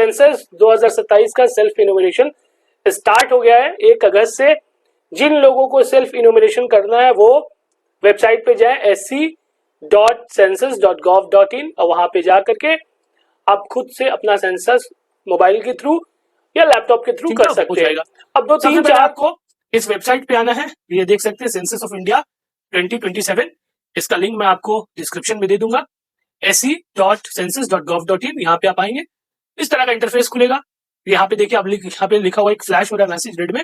Census 2027 का self इनोमिनेशन start हो गया है 1 अगस्त से। जिन लोगों को सेल्फ इनोमिनेशन करना है वो वेबसाइट पे जाए sc.census.gov.in और वहां पे जा करके आप खुद से अपना सेंसस मोबाइल के थ्रू या लैपटॉप के थ्रू कर सकते हैं। अब 2-3-4 आपको इस वेबसाइट पे आना है, ये देख सकते हैं सेंसस ऑफ इंडिया 2027। इसका लिंक मैं आपको डिस्क्रिप्शन में दे दूंगा, sc.census.gov.in। यहाँ पे आप आएंगे, इस तरह का इंटरफेस खुलेगा। यहाँ पे देखिए, यहाँ पे लिखा हुआ एक फ्लैश हो रहा है मैसेज रेड में,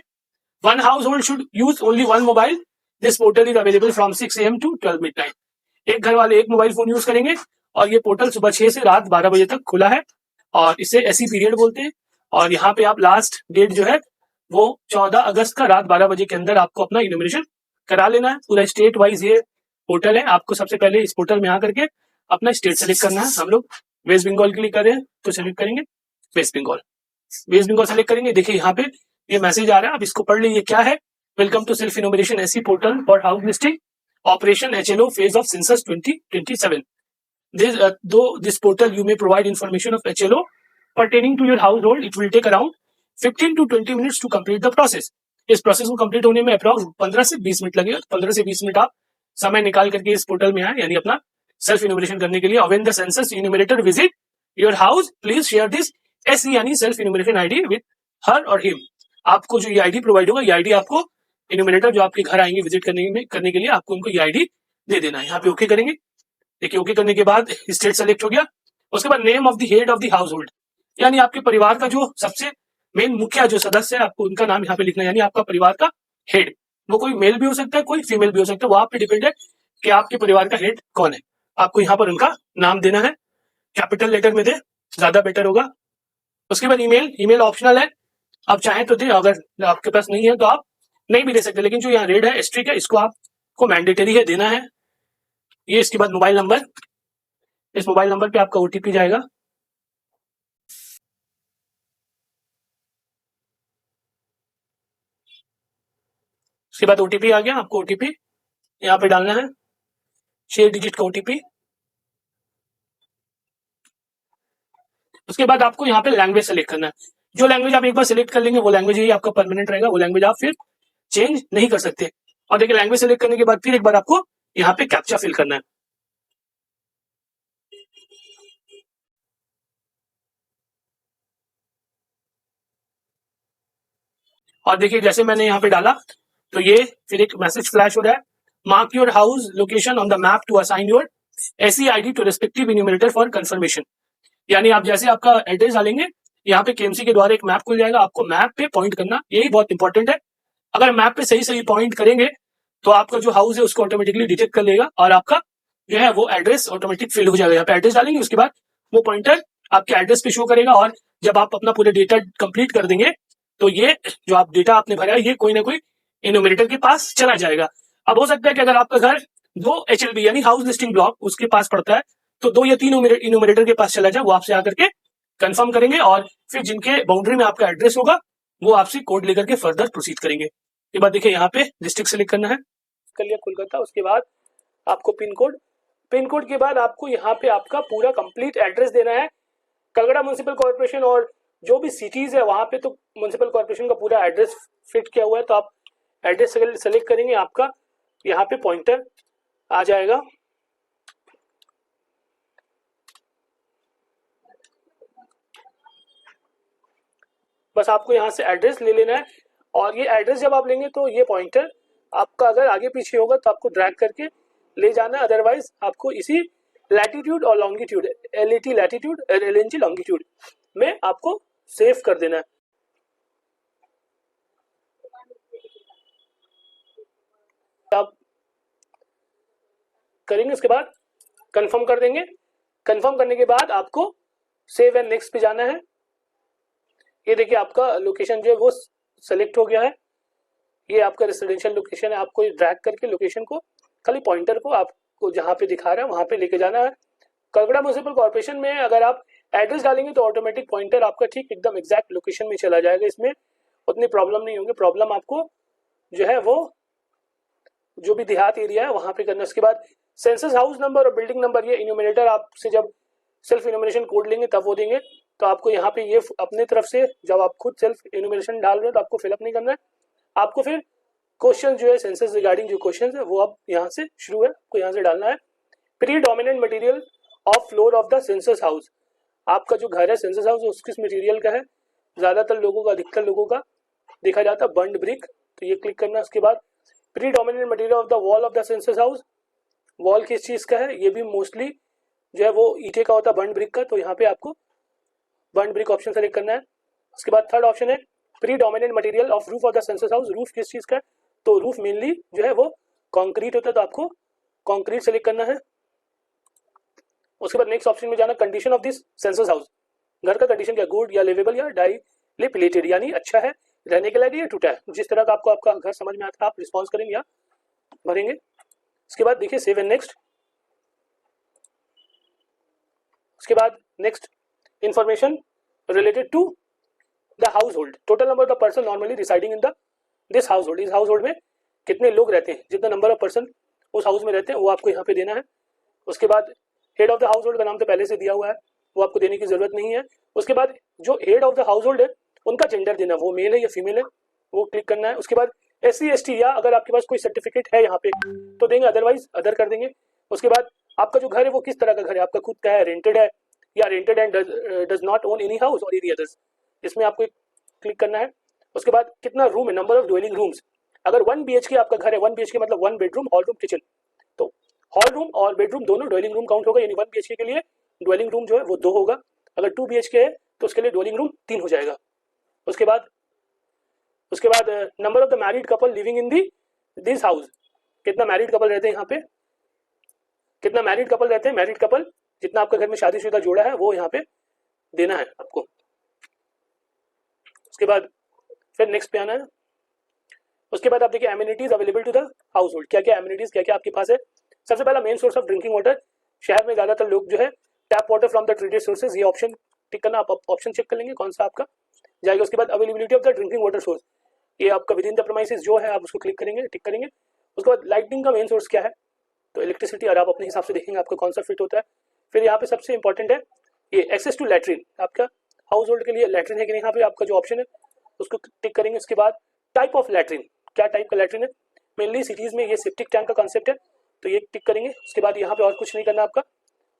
1 household should use only 1 mobile. This portal is available from 6 AM to 12 midnight. एक घर वाले एक मोबाइल फोन यूज करेंगे और ये पोर्टल सुबह 6 से रात 12 बजे तक खुला है और इसे एसी पीरियड बोलते हैं। और यहाँ पे आप लास्ट डेट जो है वो 14 अगस्त का रात 12 बजे के अंदर आपको अपना इनोमिनेशन करा लेना है। पूरा स्टेट वाइज ये पोर्टल है। आपको सबसे पहले इस पोर्टल में आकर के अपना स्टेट सेलेक्ट करना है। हम लोग वेस्ट बंगाल के लिए कर रहे हैं तो सेलेक्ट करेंगे वेस्ट बंगाल। वेस्ट बंगाल सेलेक्ट करेंगे। देखिए यहाँ पे ये मैसेज आ रहा है, आप इसको पढ़ लीजिए क्या है। Welcome to self enumeration SC portal for house listing operation HLO phase of census 2027। This portal you may provide information of HLO pertaining to your household. It will take around 15 to 20 minutes to complete the process. इस process को complete होने में approx 15 से 20 minute लगेगा। 15 से 20 minute आप समय निकाल करके इस पोर्टल में आए, यानी अपना सेल्फ इनोमिनेशन करने के लिए। When the census enumerator visit your house, please share this SE यानी self इनोमिनेशन ID with her or him। आपको जो ये आईडी प्रोवाइड होगा, ये आईडी आपको इनोमिनेटर जो आपके घर आएंगे विजिट करने के लिए आपको उनको ये आईडी दे देना है। यहाँ पे ओके करेंगे। देखिए ओके करने के बाद स्टेट सेलेक्ट हो गया। उसके बाद name of the head of the house hold, यानी आपके परिवार का जो सबसे मेन मुखिया जो सदस्य है आपको उनका नाम यहाँ पे लिखना है, यानी आपका परिवार का हेड। वो कोई मेल भी हो सकता है, कोई फीमेल भी हो सकता है, वो आप पे डिपेंड है कि आपके परिवार का हेड कौन है। आपको यहाँ पर उनका नाम देना है, कैपिटल लेटर में दे, ज्यादा बेटर होगा। उसके बाद ईमेल ऑप्शनल है, आप चाहें तो दे, अगर आपके पास नहीं है तो आप नहीं भी दे सकते, लेकिन जो यहाँ रेड है स्ट्रिक है, इसको आपको मैंडेटरी है देना है ये। इसके बाद मोबाइल नंबर, इस मोबाइल नंबर पे आपका ओटीपी जाएगा। उसके बाद ओटीपी आ गया, आपको ओटीपी यहाँ पे डालना है, 6 डिजिट का ओटीपी। उसके बाद आपको यहाँ पे लैंग्वेज सेलेक्ट करना है। जो लैंग्वेज आप एक बार सिलेक्ट कर लेंगे वो लैंग्वेज ही आपका परमानेंट रहेगा, वो लैंग्वेज आप फिर चेंज नहीं कर सकते। और देखिए लैंग्वेज सेलेक्ट करने के बाद फिर एक बार आपको यहाँ पे कैप्चा फिल करना है। और देखिए जैसे मैंने यहाँ पे डाला तो ये फिर एक मैसेज फ्लैश हो रहा है, mark your house location on the map to assign your SE ID to respective enumerator for confirmation. यानी आप जैसे आपका एड्रेस डालेंगे यहाँ पे केएमसी के द्वारा एक मैप खुल जाएगा, आपको मैप पे पॉइंट करना, यही बहुत इंपॉर्टेंट है। अगर मैप पे सही सही पॉइंट करेंगे तो आपका जो हाउस है उसको ऑटोमेटिकली डिटेक्ट कर लेगा और आपका जो है वो एड्रेस ऑटोमेटिक फिल हो जाएगा। यहाँ पे एड्रेस डालेंगे, उसके बाद वो पॉइंटर आपके एड्रेस पे शो करेगा और जब आप अपना पूरे डेटा कंप्लीट कर देंगे तो ये जो आप डेटा आपने भरा है ये कोई ना कोई इन्यूमरेटर के पास चला जाएगा। अब हो सकता है कि अगर आपका घर 2 HLB यानी हाउस लिस्टिंग ब्लॉक उसके पास पड़ता है तो 2 या 3 इन्यूमरेटर के पास चला जाए, वो आपसे आकर के कंफर्म करेंगे और फिर जिनके बाउंड्री में आपका एड्रेस होगा वो आपसे कोड लेकर के फर्दर प्रोसीड करेंगे। के बाद देखिए यहाँ पे डिस्ट्रिक्ट सेलेक्ट करना है, कर लिया कोलकाता। उसके बाद आपको पिन कोड के बाद आपको यहाँ पे आपका पूरा कंप्लीट एड्रेस देना है। कलकत्ता म्युनिसिपल कॉर्पोरेशन और जो भी सिटीज है वहां पे तो म्युनिसिपल कॉर्पोरेशन का पूरा एड्रेस फिट किया हुआ है, तो आप एड्रेस सेलेक्ट करेंगे, आपका यहाँ पे पॉइंटर आ जाएगा। बस आपको यहाँ से एड्रेस ले लेना है और ये एड्रेस जब आप लेंगे तो ये पॉइंटर आपका अगर आगे पीछे होगा तो आपको ड्रैग करके ले जाना है, अदरवाइज आपको इसी लैटिट्यूड और लॉन्गिट्यूड LET लैटिट्यूड और LNG लॉन्गिट्यूड में आपको सेव कर देना है। आप करेंगे उसके बाद कंफर्म कर देंगे। कंफर्म करने के बाद आपको सेव एंड नेक्स्ट पे जाना है। ये देखिए आपका लोकेशन जो है वो सेलेक्ट हो गया है, ये आपका रेसिडेंशियल लोकेशन है। आपको ड्रैग करके लोकेशन को खाली पॉइंटर को आपको जहां पे दिखा रहा है वहां पे लेके जाना है। कलकत्ता म्युनिसिपल कॉर्पोरेशन में अगर आप एड्रेस डालेंगे तो ऑटोमेटिक पॉइंटर आपका ठीक एकदम एग्जैक्ट लोकेशन में चला जाएगा, इसमें उतनी प्रॉब्लम नहीं होगी। प्रॉब्लम आपको जो है वो जो भी देहात एरिया है वहां पे करना। उसके बाद सेंसस हाउस नंबर और बिल्डिंग नंबर, ये इन्यूमरेटर आपसे जब सेल्फ इन्यूमरेशन कोड लेंगे तब वो देंगे। तो आपको यहाँ पे ये अपने तरफ से जब आप खुद सेल्फ इन्यूमरेशन डाल रहे हो तो आपको फिलअप नहीं करना है, आपको फिर क्वेश्चन जो है सेंसस रिगार्डिंग जो क्वेश्चन है वो अब यहाँ से शुरू है, आपको यहाँ से डालना है। Predominant material of floor of the census house, आपका जो घर है सेंसस हाउस उस किस मटेरियल का है, ज्यादातर लोगों का, अधिकतर लोगों का देखा जाता है बर्न्ड ब्रिक, तो ये क्लिक करना है। उसके बाद predominant material of the wall of the census house, wall किस चीज का है, ये भी मोस्टली जो है वो ईटे का होता है बर्न्ड ब्रिक का, तो यहाँ पे आपको बर्न्ड ब्रिक ऑप्शन सेलेक्ट करना है। उसके बाद थर्ड ऑप्शन है predominant material of roof of the census house, roof किस चीज का है, तो रूफ मेनली जो है वो कंक्रीट होता है, तो आपको कंक्रीट सेलेक्ट करना है। उसके बाद नेक्स्ट ऑप्शन में जाना condition of this census house, घर का कंडीशन क्या, गुड या लिवेबल या डाइलेपिलेटेड, यानी अच्छा है, रहने के लायक या टूटा है, जिस तरह का आपको आपका घर समझ में आता है आप रिस्पॉन्स करेंगे या भरेंगे। उसके बाद देखिए सेव एंड नेक्स्ट। उसके बाद next information related to the household, total number of the person normally residing in the this household, इस हाउस होल्ड में कितने लोग रहते हैं, जितना नंबर ऑफ पर्सन उस हाउस में रहते हैं वो आपको यहाँ पे देना है। उसके बाद head of the house hold का नाम तो पहले से दिया हुआ है, वो आपको देने की जरूरत नहीं है। उसके बाद जो head of the house hold है उनका जेंडर देना, वो मेल है या फीमेल है, वो क्लिक करना है। उसके बाद SC ST या अगर आपके पास कोई सर्टिफिकेट है यहाँ पे तो देंगे, अदरवाइज अदर कर देंगे। उसके बाद आपका जो घर है वो किस तरह का घर है, आपका खुद का है, रेंटेड है या rented and does not own any house और एनी अदर्स, इसमें आपको क्लिक करना है। उसके बाद कितना रूम है, नंबर ऑफ ड्वेलिंग रूम्स, अगर 1 BHK आपका घर है, 1 BHK मतलब 1 बेडरूम हॉल रूम किचन, तो हॉल रूम और बेडरूम दोनों ड्वेलिंग रूम काउंट होगा, यानी 1 BHK के लिए ड्वेलिंग रूम जो है वो 2 होगा, अगर 2 BHK है तो उसके लिए ड्वेलिंग रूम 3 हो जाएगा। उसके बाद number of the married couple living in this house, कितना मैरिड कपल रहते हैं यहाँ पे, कितना मैरिड कपल रहते हैं, मैरिड कपल जितना आपका घर में शादीशुदा जोड़ा है वो यहाँ पे देना है आपको। उसके बाद फिर नेक्स्ट पे आना है। उसके बाद आप देखिए amenities available to the household, क्या क्या एमिनिटीज क्या क्या आपके पास है। सबसे पहला main source of drinking water, शहर में ज्यादातर लोग जो है tap water from the treated sources, ये ऑप्शन टिक करना, आप ऑप्शन चेक कर लेंगे कौन सा आपका जाएगा। उसके बाद availability of the drinking water source, ये आपका विद इन द प्रीमाइसेस जो है आप उसको क्लिक करेंगे, टिक करेंगे। उसके बाद लाइटिंग का मेन सोर्स क्या है, तो इलेक्ट्रिसिटी, और आप अपने हिसाब से देखेंगे आपका कौन सा फिट होता है। फिर यहाँ पे सबसे इंपॉर्टेंट है ये एक्सेस टू लैट्रिन, आपका हाउस होल्ड के लिए लैट्रिन है कि नहीं, यहाँ पे आपका जो ऑप्शन है उसको टिक करेंगे। उसके बाद टाइप ऑफ लैट्रिन, क्या टाइप का लैट्रिन है, मेनली सिटीज में ये सेप्टिक टैंक का कॉन्सेप्ट है, तो ये टिक करेंगे। उसके बाद यहाँ पे और कुछ नहीं करना आपका।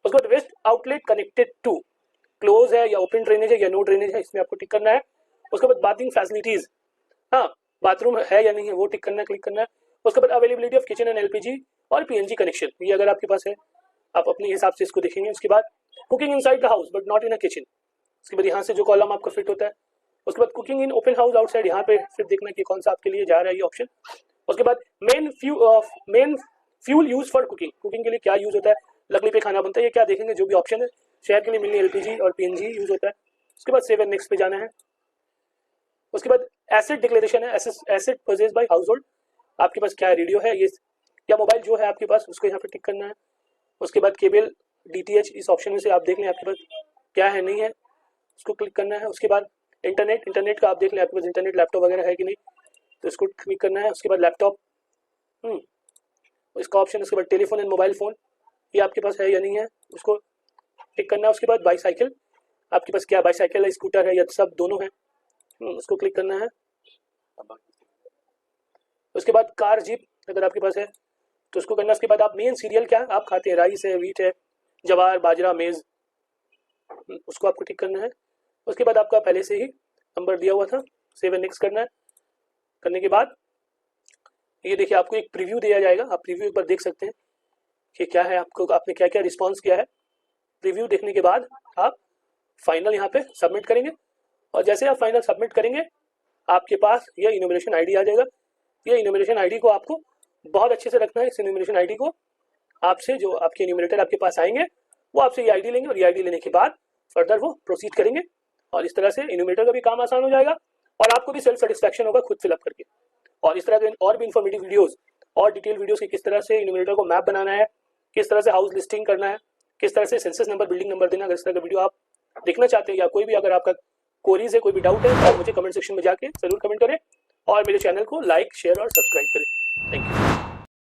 उसके बाद waste outlet connected to, close है या ओपन ड्रेनेज है या नो ड्रेनेज है, इसमें आपको टिक करना है। उसके बाद बाथिंग फैसिलिटीज, हाँ बाथरूम है या नहीं है वो टिक करना है, क्लिक करना है। उसके बाद availability of kitchen and LPG और PNG कनेक्शन, ये अगर आपके पास है आप अपने हिसाब से इसको देखेंगे। उसके बाद cooking inside the house but not in a kitchen, उसके बाद यहाँ से जो कॉलम आपका फिट होता है। उसके बाद cooking in open house outside, यहाँ पे फिर देखना कि कौन सा आपके लिए जा रहा है ये ऑप्शन। उसके बाद main fuel use for cooking, cooking के लिए क्या यूज होता है, लकड़ी पे खाना बनता है, ये क्या देखेंगे जो भी ऑप्शन है। शहर के लिए मिलनी LPG और PNG यूज होता है। उसके बाद सेव एंड नेक्स्ट पे जाना है। उसके बाद एसेट डिक्लेरेशन है, asset purchase by house hold, आपके पास क्या रेडियो है ये या मोबाइल जो है आपके पास उसको यहाँ पे टिक करना है। उसके बाद केबल DTH, इस ऑप्शन में से आप देख लें आपके पास क्या है नहीं है, उसको क्लिक करना है। उसके बाद इंटरनेट का आप देख लें आपके पास इंटरनेट लैपटॉप वगैरह है कि नहीं, तो इसको क्लिक करना है। उसके बाद लैपटॉप इसका ऑप्शन, उसके बाद टेलीफोन एंड मोबाइल फ़ोन, ये आपके पास है या नहीं है उसको टिक करना है। उसके बाद बाईसाइकिल, आपके पास क्या बाईसाइकिल है, स्कूटर है या सब दोनों है, उसको क्लिक करना है। उसके बाद कार जीप अगर आपके पास है तो उसको करना है। उसके बाद आप मेन सीरियल क्या आप खाते हैं, राइस है, व्हीट है, जवार, बाजरा, मेज, उसको आपको टिक करना है। उसके बाद आपका पहले से ही नंबर दिया हुआ था, सेव एंड नेक्स्ट करना है। करने के बाद ये देखिए आपको एक प्रीव्यू दिया जाएगा, आप प्रीव्यू एक बार देख सकते हैं कि क्या है, आपको आपने क्या क्या रिस्पॉन्स किया है। प्रीव्यू देखने के बाद आप फाइनल यहाँ पे सबमिट करेंगे, और जैसे आप फाइनल सबमिट करेंगे आपके पास यह इन्यूमरेशन ID आ जाएगा। ये इन्यूमरेशन ID को आपको बहुत अच्छे से रखना है। इस इन्यूमरेशन ID को आपसे जो आपके इन्यूमरेटर आपके पास आएंगे वो आपसे ये ID लेंगे, और ये ID लेने के बाद फर्दर वो प्रोसीड करेंगे, और इस तरह से इन्यूमरेटर का भी काम आसान हो जाएगा और आपको भी सेल्फ सेटिस्फैक्शन होगा खुद फिलअप करके। और इस तरह के और भी इन्फॉर्मेटिव वीडियोस और डिटेल वीडियोस की किस तरह से इन्यूमरेटर को मैप बनाना है, किस तरह से हाउस लिस्टिंग करना है, किस तरह से सेंसस नंबर, बिल्डिंग नंबर देना, अगर इस तरह का वीडियो आप देखना चाहते हैं या कोई भी अगर आपका क्वेरीज है, कोई भी डाउट है, तो आप मुझे कमेंट सेक्शन में जाके जरूर कमेंट करें और मेरे चैनल को लाइक, शेयर और सब्सक्राइब करें। Thank you.